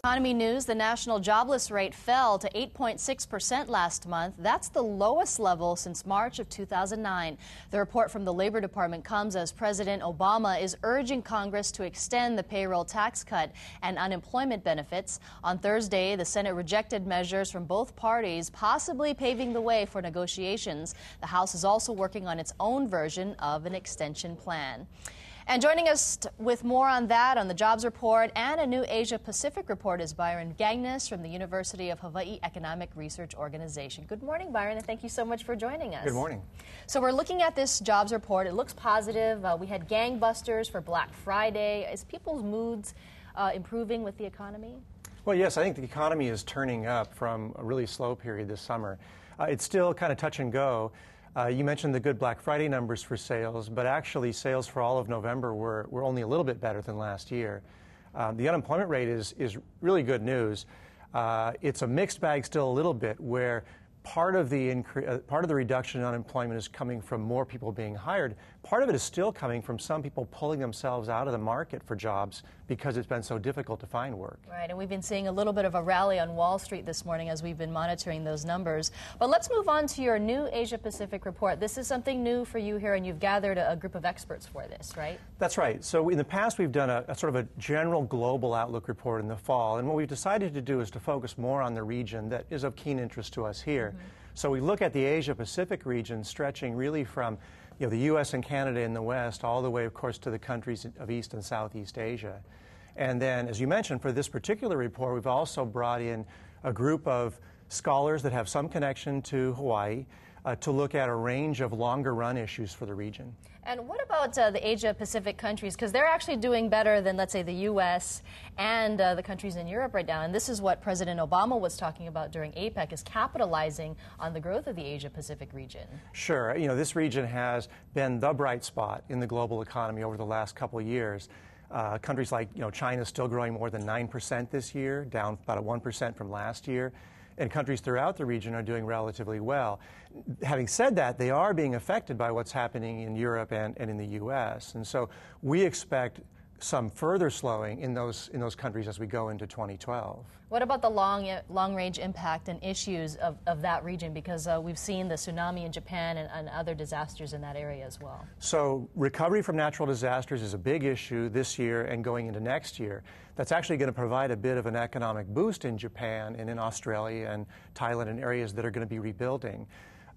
Economy news, the national jobless rate fell to 8.6% last month. That's the lowest level since March of 2009. The report from the Labor Department comes as President Obama is urging Congress to extend the payroll tax cut and unemployment benefits. On Thursday, the Senate rejected measures from both parties, possibly paving the way for negotiations. The House is also working on its own version of an extension plan. And joining us with more on that, on the jobs report and a new Asia-Pacific report, is Byron Gagnes from the University of Hawaii Economic Research Organization. Good morning, Byron, and thank you so much for joining us. Good morning. So we're looking at this jobs report. It looks positive. We had gangbusters for Black Friday. Is people's moods improving with the economy? Well, yes, I think the economy is turning up from a really slow period this summer. It's still kind of touch and go. You mentioned the good Black Friday numbers for sales, but actually sales for all of November were only a little bit better than last year. The unemployment rate is really good news. It's a mixed bag still a little bit, where part of the reduction in unemployment is coming from more people being hired. Part of it is still coming from some people pulling themselves out of the market for jobs because it's been so difficult to find work. Right, and we've been seeing a little bit of a rally on Wall Street this morning as we've been monitoring those numbers. But let's move on to your new Asia-Pacific report. This is something new for you here, and you've gathered a group of experts for this, right? That's right. So in the past, we've done a sort of a general global outlook report in the fall, and what we've decided to do is to focus more on the region that is of keen interest to us here. So we look at the Asia-Pacific region stretching really from the U.S. and Canada in the west all the way, of course, to the countries of East and Southeast Asia. And then, as you mentioned, for this particular report, we've also brought in a group of scholars that have some connection to Hawaii to look at a range of longer-run issues for the region. And what about the Asia-Pacific countries? Because they're actually doing better than, let's say, the U.S. and the countries in Europe right now. And this is what President Obama was talking about during APEC, is capitalizing on the growth of the Asia-Pacific region. Sure. This region has been the bright spot in the global economy over the last couple of years. Countries like China is still growing more than 9% this year, down about 1% from last year. And countries throughout the region are doing relatively well. Having said that, they are being affected by what's happening in Europe and in the U.S. And so we expect some further slowing in those countries as we go into 2012. What about the long-range impact and issues of that region? Because we've seen the tsunami in Japan and other disasters in that area as well. So recovery from natural disasters is a big issue this year and going into next year. That's actually going to provide a bit of an economic boost in Japan and in Australia and Thailand and areas that are going to be rebuilding.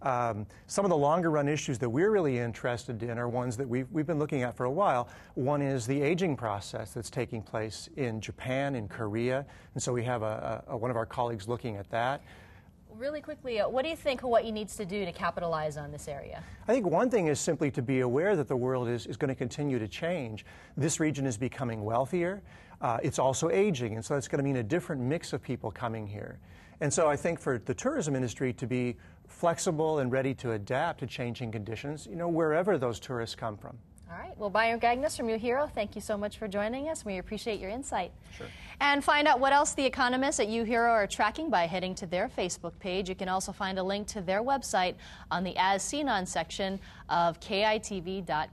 Some of the longer-run issues that we're really interested in are ones that we've been looking at for a while. One is the aging process that's taking place in Japan, in Korea, and so we have one of our colleagues looking at that. Really quickly, what do you think Hawaii needs to do to capitalize on this area? I think one thing is simply to be aware that the world is going to continue to change. This region is becoming wealthier. It's also aging, and so that's going to mean a different mix of people coming here. And so I think for the tourism industry to be flexible and ready to adapt to changing conditions, wherever those tourists come from. All right. Well, Byron Gagnes from UHERO, thank you so much for joining us. We appreciate your insight. Sure. And find out what else the economists at UHERO are tracking by heading to their Facebook page. You can also find a link to their website on the As Seen On section of KITV.com.